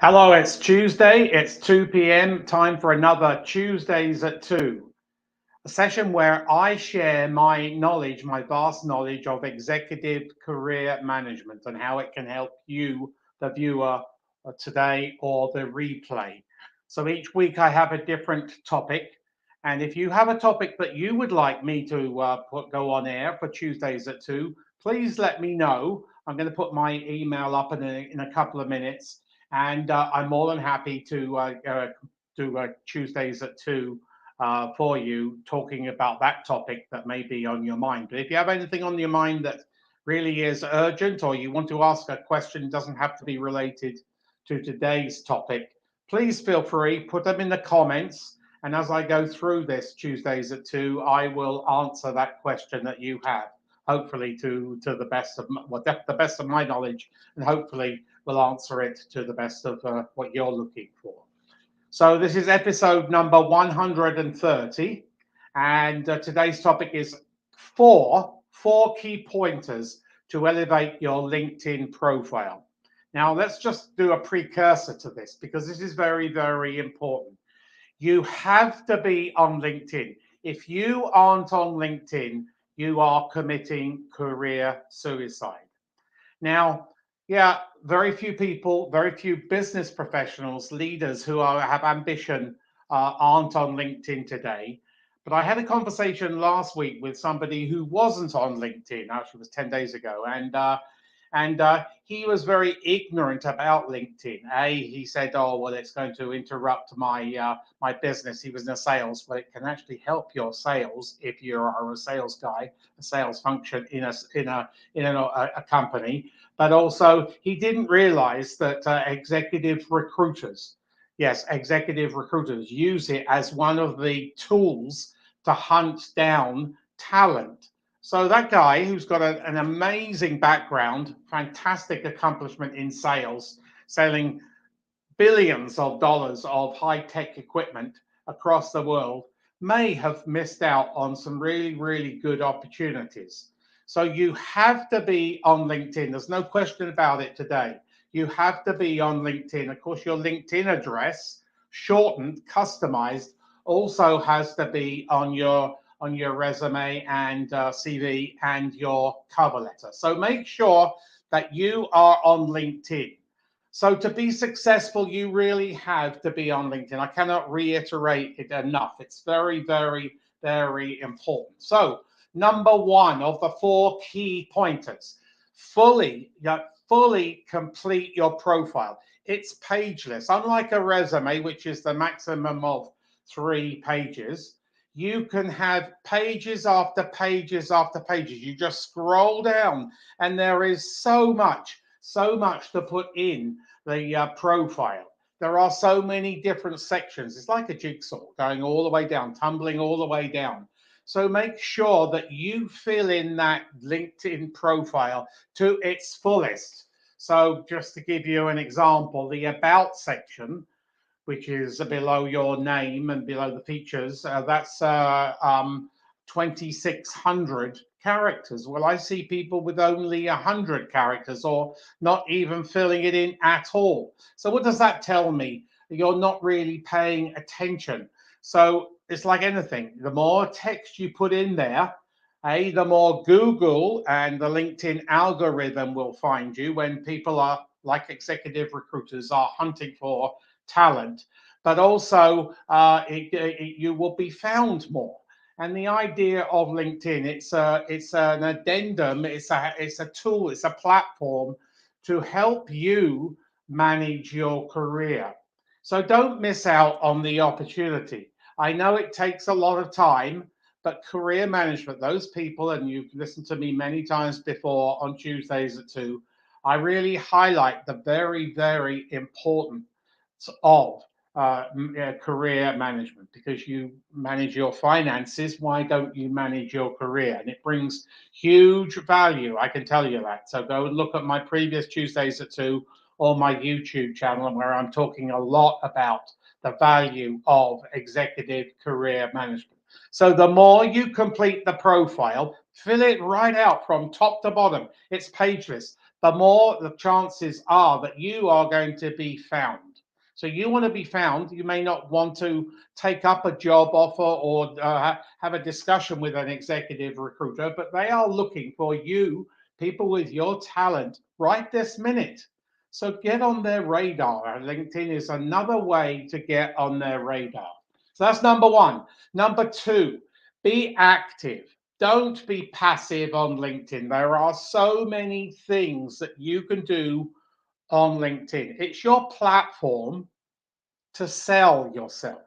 Hello, it's Tuesday. It's 2 p.m. Time for another Tuesdays at 2, a session where I share my knowledge, my vast knowledge of executive career management and how it can help you, the viewer, today or the replay. So each week I have a different topic. And if you have a topic that you would like me to go on air for Tuesdays at 2, please let me know. I'm going to put my email up in a couple of minutes, and I'm more than happy to do Tuesdays at 2 for you, talking about that topic that may be on your mind. But if you have anything on your mind that really is urgent, or you want to ask a question, doesn't have to be related to today's topic, please feel free, put them in the comments. And as I go through this Tuesdays at 2, I will answer that question that you have, hopefully to the best of the best of my knowledge, and hopefully will answer it to the best of what you're looking for. So this is episode number 130, and today's topic is four key pointers to elevate your LinkedIn profile. Now let's just do a precursor to this, because this is very, very important. You have to be on LinkedIn. If you aren't on LinkedIn, you are committing career suicide. Now, yeah, very few people, very few business professionals, leaders who have ambition aren't on LinkedIn today. But I had a conversation last week with somebody who wasn't on LinkedIn. Actually, it was 10 days ago, and he was very ignorant about LinkedIn. He said, "Oh, well, it's going to interrupt my business." He was in sales, but it can actually help your sales if you are a sales guy, a sales function in a company. But also, he didn't realize that executive recruiters, yes, executive recruiters use it as one of the tools to hunt down talent. So that guy who's got an amazing background, fantastic accomplishment in sales, selling billions of dollars of high-tech equipment across the world, may have missed out on some really, really good opportunities. So you have to be on LinkedIn. There's no question about it today. You have to be on LinkedIn. Of course, your LinkedIn address, shortened, customized, also has to be on your resume and CV and your cover letter. So make sure that you are on LinkedIn. So to be successful, you really have to be on LinkedIn. I cannot reiterate it enough. It's very, very, very important. So number one of the four key pointers, fully complete your profile. It's pageless. Unlike a resume, which is the maximum of 3 pages, you can have pages after pages after pages. You just scroll down, and there is so much to put in the profile. There are so many different sections. It's like a jigsaw going all the way down, tumbling all the way down. So make sure that you fill in that LinkedIn profile to its fullest. So just to give you an example, the About section, which is below your name and below the features, that's 2,600 characters. Well, I see people with only 100 characters or not even filling it in at all. So what does that tell me? You're not really paying attention. So it's like anything. The more text you put in there, the more Google and the LinkedIn algorithm will find you when people are like executive recruiters are hunting for talent, but also you will be found more. And the idea of LinkedIn, it's an addendum, it's a tool, it's a platform to help you manage your career. So don't miss out on the opportunity. I know it takes a lot of time, but career management, those people, and you've listened to me many times before on Tuesdays at 2, I really highlight the very, very important of career management, because you manage your finances. Why don't you manage your career? And it brings huge value, I can tell you that. So go and look at my previous Tuesdays at 2 or my YouTube channel, where I'm talking a lot about the value of executive career management. So the more you complete the profile, fill it right out from top to bottom, it's pageless, the more the chances are that you are going to be found. So you want to be found. You may not want to take up a job offer or have a discussion with an executive recruiter, but they are looking for you, people with your talent, right this minute. So get on their radar. LinkedIn is another way to get on their radar. So that's number one. Number two, be active. Don't be passive on LinkedIn. There are so many things that you can do on LinkedIn. It's your platform to sell yourself,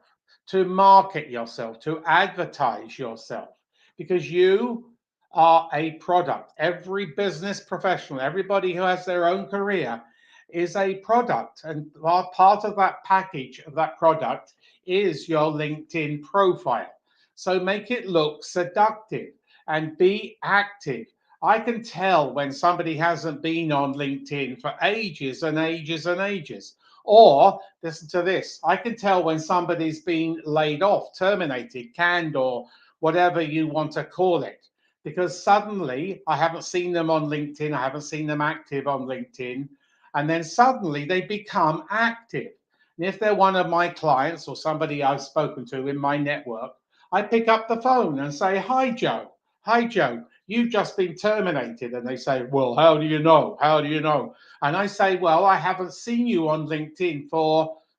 to market yourself, to advertise yourself, because you are a product. Every business professional, everybody who has their own career is a product. And part of that package of that product is your LinkedIn profile. So make it look seductive and be active. I can tell when somebody hasn't been on LinkedIn for ages and ages and ages. Or listen to this, I can tell when somebody's been laid off, terminated, canned, or whatever you want to call it, because suddenly I haven't seen them on LinkedIn, I haven't seen them active on LinkedIn, and then suddenly they become active. And if they're one of my clients or somebody I've spoken to in my network, I pick up the phone and say, "Hi, Joe. Hi, Joe. You've just been terminated." And they say, "Well, how do you know? How do you know?" And I say, "Well, I haven't seen you on LinkedIn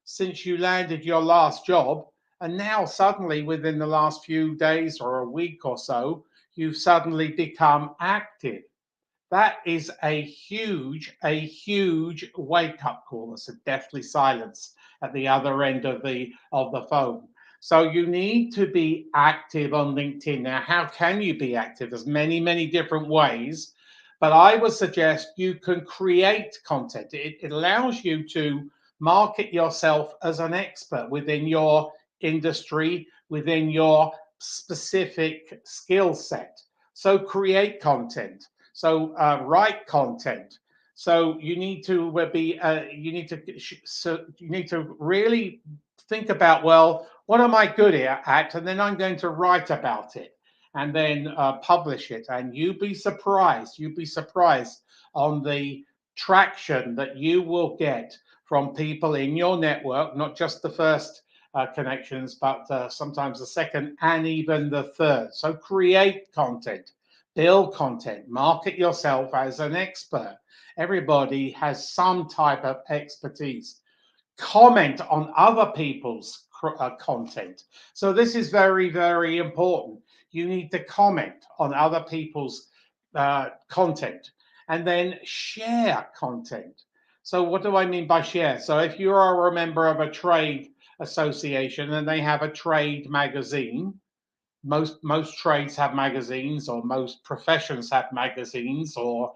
since you landed your last job. And now suddenly within the last few days or a week or so, you've suddenly become active." That is a huge wake up call. It's a deathly silence at the other end of the phone. So you need to be active on LinkedIn. Now, how can you be active? There's many different ways, but I would suggest you can create content. It allows you to market yourself as an expert within your industry, within your specific skill set. So create content. So write content. So you need to you need to really think about, well, what am I good at, and then I'm going to write about it and then publish it. And you'd be surprised. You'd be surprised on the traction that you will get from people in your network, not just the first connections, but sometimes the second and even the third. So create content. Build content, market yourself as an expert. Everybody has some type of expertise. Comment on other people's content. So this is very important. You need to comment on other people's content and then share content. So what do I mean by share? So if you are a member of a trade association and they have a trade magazine, most trades have magazines, or most professions have magazines, or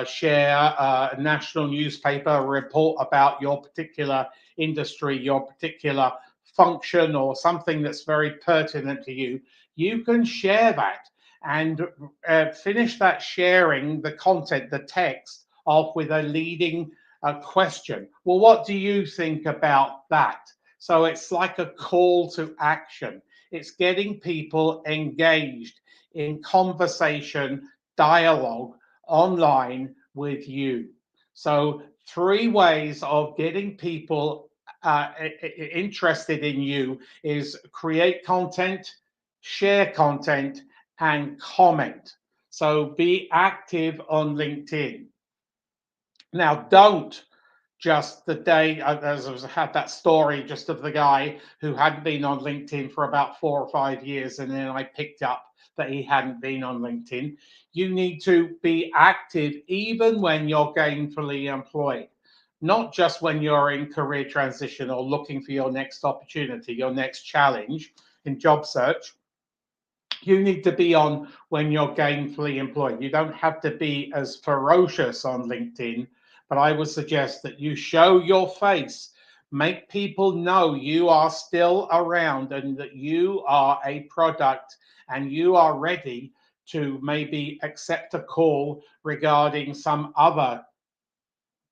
share a national newspaper report about your particular industry, your particular function, or something that's very pertinent to you. You can share that and finish that sharing the content, the text, off with a leading question. Well, what do you think about that? So it's like a call to action. It's getting people engaged in conversation, dialogue online with you. So 3 ways of getting people interested in you is create content, share content, and comment. So be active on LinkedIn. Now, don't just the day, as I had that story just of the guy who hadn't been on LinkedIn for about 4 or 5 years, and then I picked up that he hadn't been on LinkedIn. You need to be active even when you're gainfully employed, not just when you're in career transition or looking for your next opportunity, your next challenge in job search. You need to be on when you're gainfully employed. You don't have to be as ferocious on LinkedIn, but I would suggest that you show your face, make people know you are still around and that you are a product and you are ready to maybe accept a call regarding some other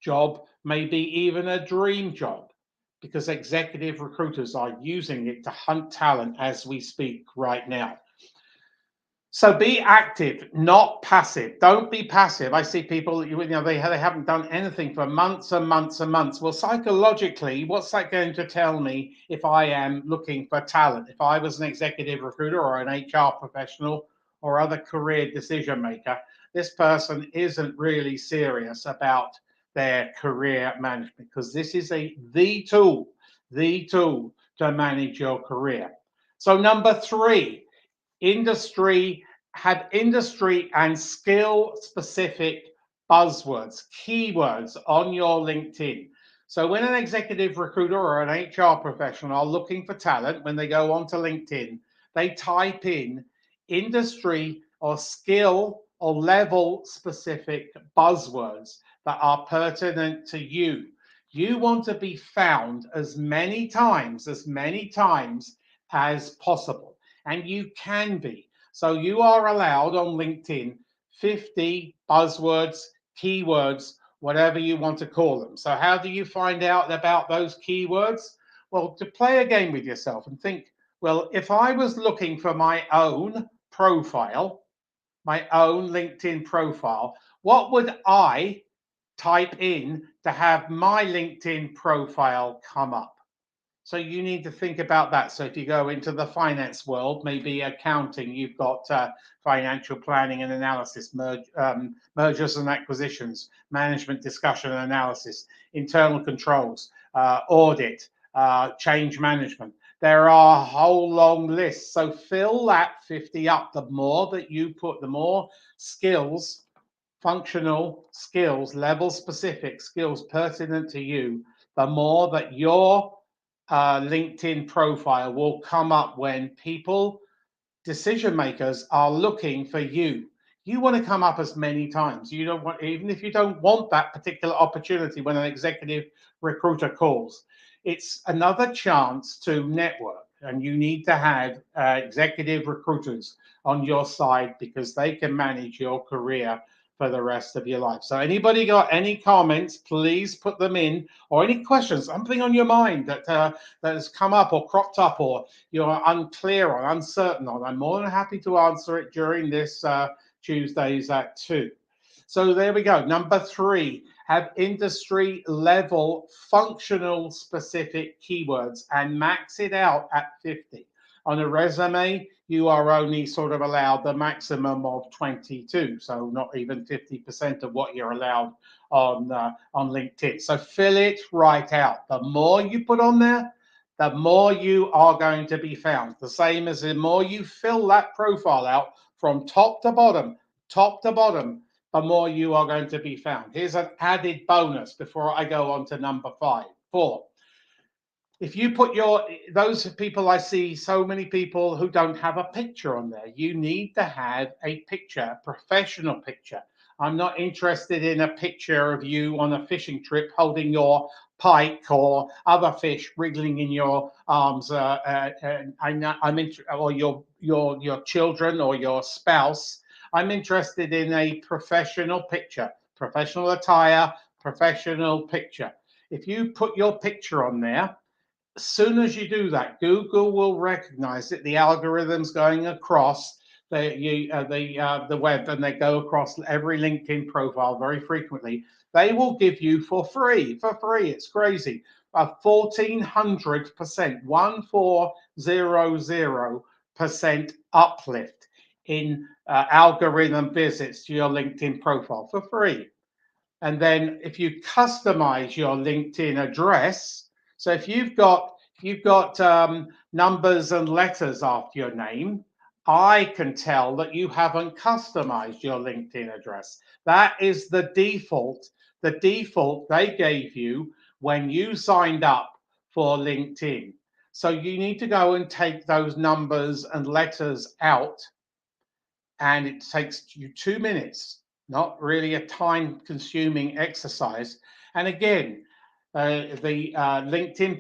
job, maybe even a dream job, because executive recruiters are using it to hunt talent as we speak right now. So be active, not passive. Don't be passive. I see people, they haven't done anything for months and months and months. Well, psychologically, what's that going to tell me if I am looking for talent? If I was an executive recruiter or an HR professional or other career decision maker, this person isn't really serious about their career management, because this is the tool to manage your career. So number three, industry have industry and skill specific buzzwords, keywords on your LinkedIn. So when an executive recruiter or an HR professional are looking for talent, when they go onto LinkedIn, they type in industry or skill or level specific buzzwords that are pertinent to you. You want to be found as many times as possible, and you can be. So you are allowed on LinkedIn 50 buzzwords, keywords, whatever you want to call them. So how do you find out about those keywords? Well, to play a game with yourself and think, well, if I was looking for my own profile, my own LinkedIn profile, what would I type in to have my LinkedIn profile come up? So you need to think about that. So if you go into the finance world, maybe accounting, you've got financial planning and analysis, mergers and acquisitions, management discussion and analysis, internal controls, audit, change management. There are a whole long list. So fill that 50 up. The more that you put, the more skills, functional skills, level specific skills pertinent to you, the more that your LinkedIn profile will come up when people, decision makers, are looking for you. You want to come up as many times. You don't want, even if you don't want that particular opportunity when an executive recruiter calls, it's another chance to network. And you need to have executive recruiters on your side, because they can manage your career for the rest of your life. So anybody got any comments, please put them in, or any questions, something on your mind that that has come up or cropped up, or you're unclear or uncertain on. I'm more than happy to answer it during this Tuesdays at 2. So there we go. Number three, have industry level functional specific keywords and max it out at 50. On a resume, you are only sort of allowed the maximum of 22, so not even 50% of what you're allowed on LinkedIn. So fill it right out. The more you put on there, the more you are going to be found. The same as the more you fill that profile out from top to bottom, the more you are going to be found. Here's an added bonus before I go on to number 4. If you put those people, I see so many people who don't have a picture on there. You need to have a picture, a professional picture. I'm not interested in a picture of you on a fishing trip holding your pike or other fish wriggling in your arms. Or your children or your spouse. I'm interested in a professional picture, professional attire, professional picture. If you put your picture on there, as soon as you do that, Google will recognize it. The algorithms going across the web, and they go across every LinkedIn profile very frequently. They will give you for free. It's crazy. A 1400%, 1400% uplift in algorithm visits to your LinkedIn profile for free. And then if you customize your LinkedIn address, so if you've got numbers and letters after your name, I can tell that you haven't customized your LinkedIn address. That is the default they gave you when you signed up for LinkedIn. So you need to go and take those numbers and letters out, and it takes you 2 minutes, not really a time consuming exercise. And again, the LinkedIn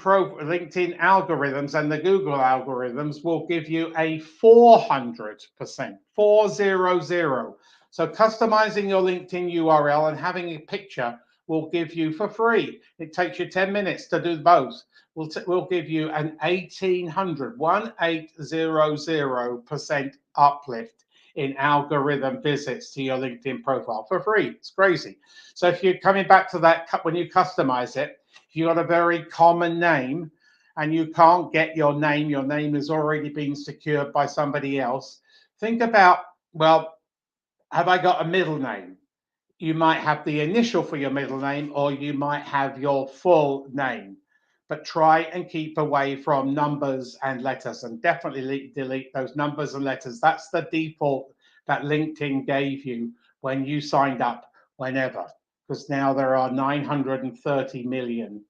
algorithms and the Google algorithms will give you a 400%, 400. So customizing your LinkedIn URL and having a picture will give you for free. It takes you 10 minutes to do both. We'll give you an 1800% uplift in algorithm visits to your LinkedIn profile for free. It's crazy. So if you're coming back to that, when you customize it, if you've got a very common name and you can't get your name has already been secured by somebody else, think about, well, have I got a middle name? You might have the initial for your middle name, or you might have your full name. But try and keep away from numbers and letters, and definitely delete those numbers and letters. That's the default that LinkedIn gave you when you signed up, whenever. Because now there are 930 million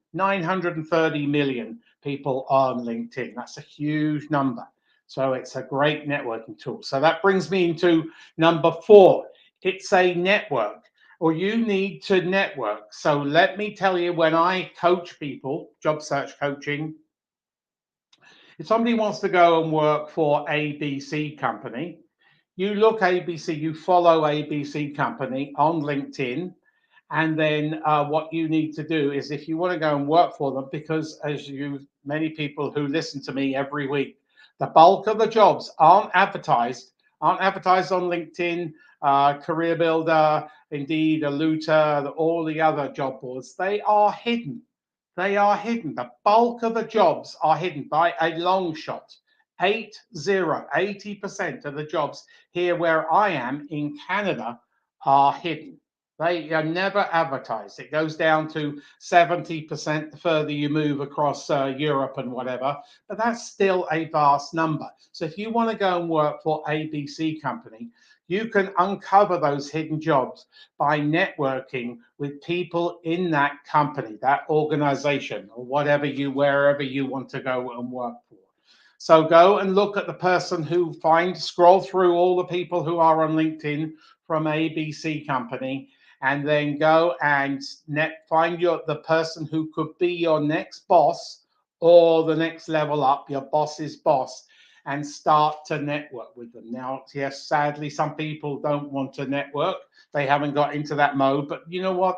people on LinkedIn. That's a huge number. So it's a great networking tool. So that brings me into number 4. It's a network, or you need to network. So let me tell you, when I coach people, job search coaching, if somebody wants to go and work for ABC company, you look ABC, you follow ABC company on LinkedIn, and then what you need to do is, if you want to go and work for them, because as many people who listen to me every week, the bulk of the jobs aren't advertised on LinkedIn, Career Builder, Indeed, Aluta, all the other job boards. They are hidden. They are hidden. The bulk of the jobs are hidden by a long shot. 80% of the jobs here where I am in Canada are hidden. They are never advertised. It goes down to 70% the further you move across Europe and whatever, but that's still a vast number. So if you want to go and work for ABC company, you can uncover those hidden jobs by networking with people in that company, that organization, or wherever you want to go and work for. So go and look at the person who scroll through all the people who are on LinkedIn from ABC company, and then go and find the person who could be your next boss or the next level up, your boss's boss, and start to network with them. Now, yes, sadly, some people don't want to network. They haven't got into that mode, but you know what?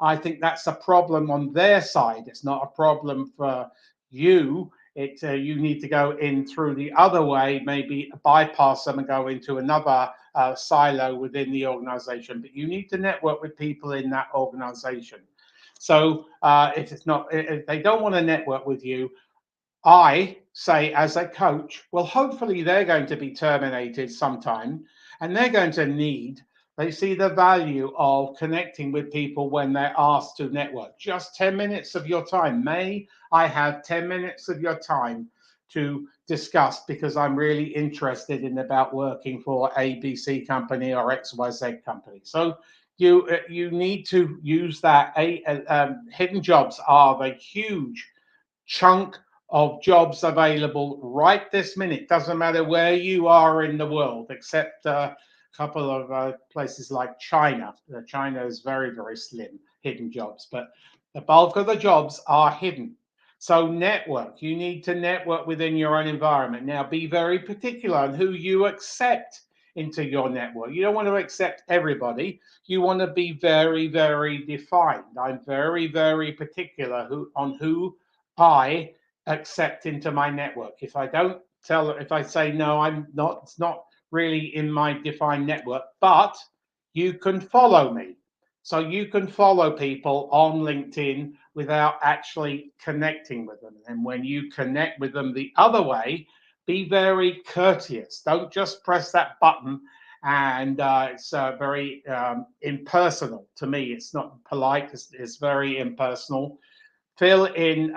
I think that's a problem on their side. It's not a problem for you. You need to go in through the other way, maybe bypass them and go into another silo within the organization. But you need to network with people in that organization. So if they don't want to network with you, I say, as a coach, well, hopefully they're going to be terminated sometime, and they see the value of connecting with people when they're asked to network. Just 10 minutes of your time. May I have 10 minutes of your time to discuss, because I'm really interested in about working for ABC company or XYZ company. So you need to use that. Hidden jobs are the huge chunk of jobs available right this minute. Doesn't matter where you are in the world, except a couple of places like China. China is very, very slim, hidden jobs, but the bulk of the jobs are hidden. So network. You need to network within your own environment. Now, be very particular on who you accept into your network. You don't want to accept everybody. You want to be very, very defined. I'm very, very particular on who I accept into my network. If I say no, I'm not, it's not really in my defined network, but you can follow me. So you can follow people on LinkedIn without actually connecting with them. And when you connect with them the other way, be very courteous. Don't just press that button. And it's very impersonal to me. It's not polite. It's very impersonal. Fill in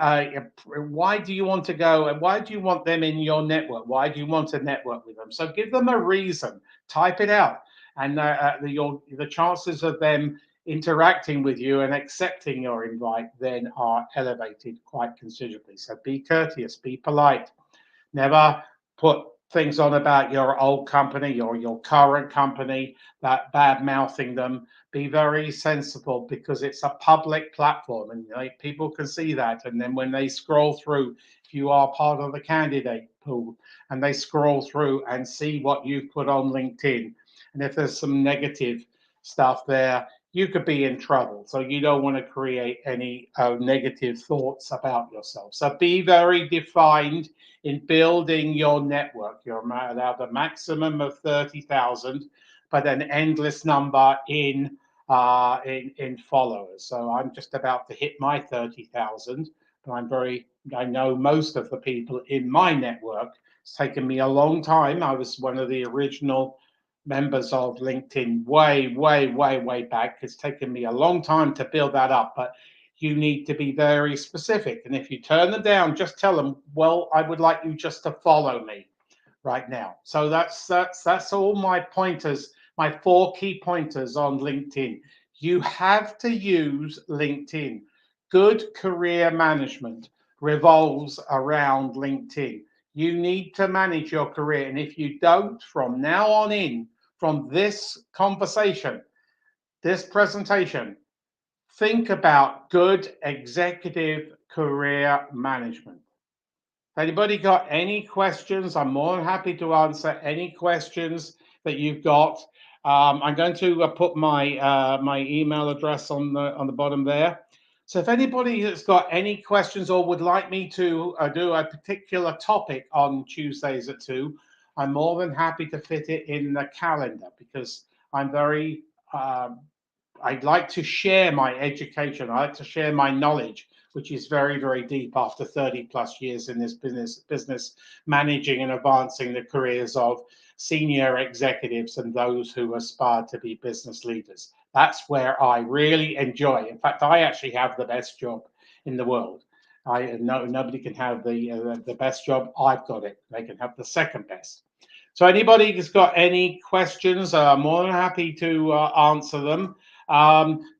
why do you want to go, and why do you want them in your network? Why do you want to network with them? So give them a reason. Type it out, and the chances of them interacting with you and accepting your invite then are elevated quite considerably. So be courteous, be polite. Never put things on about your old company or your current company, that bad mouthing them. Be very sensible, because it's a public platform and people can see that. And then when they scroll through, if you are part of the candidate pool and they scroll through and see what you've put on LinkedIn, and if there's some negative stuff there, you could be in trouble. So you don't want to create any negative thoughts about yourself. So be very defined in building your network. You're allowed a maximum of 30,000, but an endless number in followers. So I'm just about to hit my 30,000, but I know most of the people in my network. It's taken me a long time. I was one of the original members of LinkedIn way back. It's taken me a long time to build that up, but you need to be very specific. And if you turn them down, just tell them, well, I would like you just to follow me right now. So that's all my pointers, my 4 key pointers on LinkedIn. You have to use LinkedIn. Good career management revolves around LinkedIn. You need to manage your career. And if you don't, from now on in, from this conversation, this presentation, think about good executive career management. Anybody got any questions? I'm more than happy to answer any questions that you've got. I'm going to put my email address on the bottom there. So if anybody has got any questions or would like me to do a particular topic on Tuesdays at 2, I'm more than happy to fit it in the calendar because I'm very I'd like to share my education. I like to share my knowledge, which is very deep after 30 plus years in this business managing and advancing the careers of senior executives and those who aspire to be business leaders. That's where I really enjoy. In fact, I actually have the best job in the world. Nobody can have the best job. I've got it. They can have the second best. So anybody who's got any questions, I'm more than happy to answer them.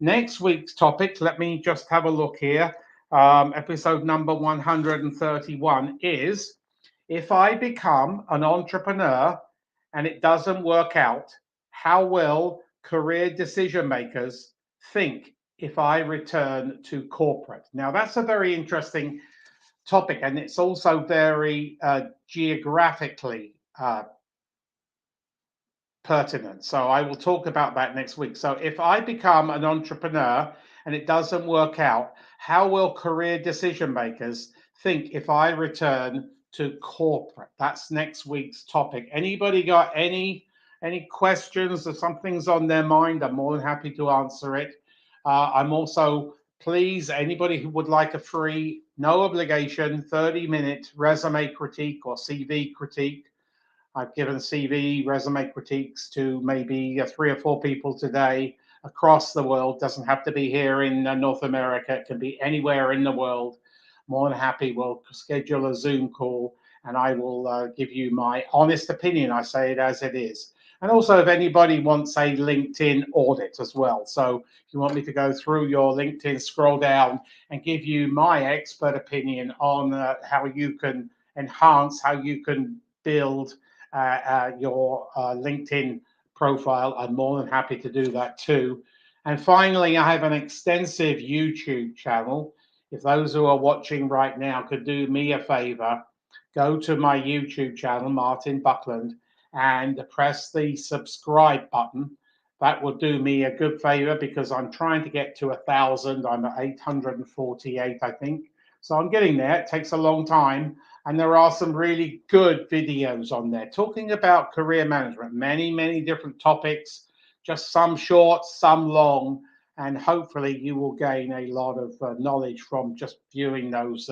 Next week's topic, let me just have a look here. Episode number 131 is, if I become an entrepreneur and it doesn't work out, how will career decision makers think if I return to corporate? Now, that's a very interesting topic, and it's also very geographically pertinent. So I will talk about that next week. So if I become an entrepreneur and it doesn't work out, how will career decision makers think if I return to corporate? That's next week's topic. Anybody got any questions or something's on their mind? I'm more than happy to answer it. I'm also, please, anybody who would like a free, no obligation, 30-minute resume critique or CV critique. I've given CV resume critiques to maybe 3 or 4 people today across the world. Doesn't have to be here in North America. It can be anywhere in the world. More than happy. We'll schedule a Zoom call and I will give you my honest opinion. I say it as it is. And also, if anybody wants a LinkedIn audit as well. So if you want me to go through your LinkedIn, scroll down and give you my expert opinion on how you can enhance, how you can build your LinkedIn profile, I'm more than happy to do that too. And finally, I have an extensive YouTube channel. If those who are watching right now could do me a favor, go to my YouTube channel, Martin Buckland, and press the subscribe button. That will do me a good favor because I'm trying to get to 1,000. I'm at 848, I think. So I'm getting there. It takes a long time. And there are some really good videos on there talking about career management, many different topics, just some short, some long, and hopefully you will gain a lot of knowledge from just viewing those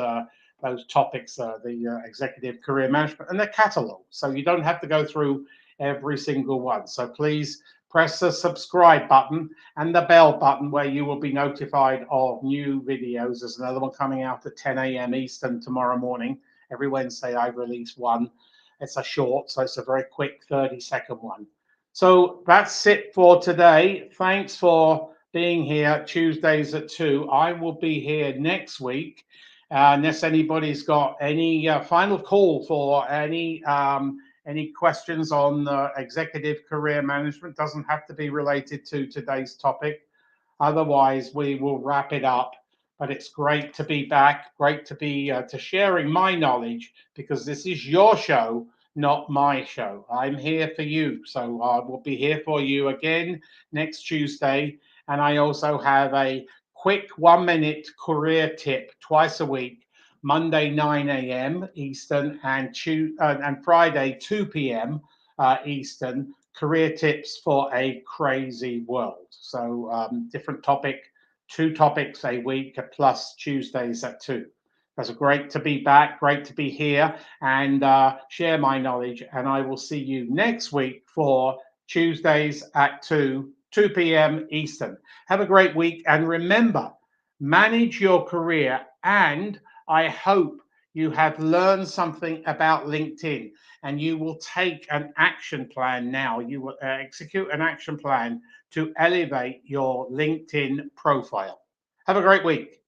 topics, the executive career management and the catalog. So you don't have to go through every single one. So please press the subscribe button and the bell button where you will be notified of new videos. There's another one coming out at 10 a.m. Eastern tomorrow morning. Every Wednesday, I release one. It's a short, so it's a very quick 30-second one. So that's it for today. Thanks for being here Tuesdays at 2. I will be here next week. Unless anybody's got any final call for any questions on executive career management, doesn't have to be related to today's topic. Otherwise, we will wrap it up. But it's great to be back, great to be to sharing my knowledge because this is your show, not my show. I'm here for you. So I will be here for you again next Tuesday. And I also have a quick 1 minute career tip twice a week, Monday 9 a.m. Eastern and Friday 2 p.m. Eastern. Career tips for a crazy world. So different topic, 2 topics a week, plus Tuesdays at 2. That's great to be back, great to be here and share my knowledge. And I will see you next week for Tuesdays at 2 p.m. Eastern. Have a great week. And remember, manage your career. And I hope you have learned something about LinkedIn and you will take an action plan now. You will execute an action plan to elevate your LinkedIn profile. Have a great week.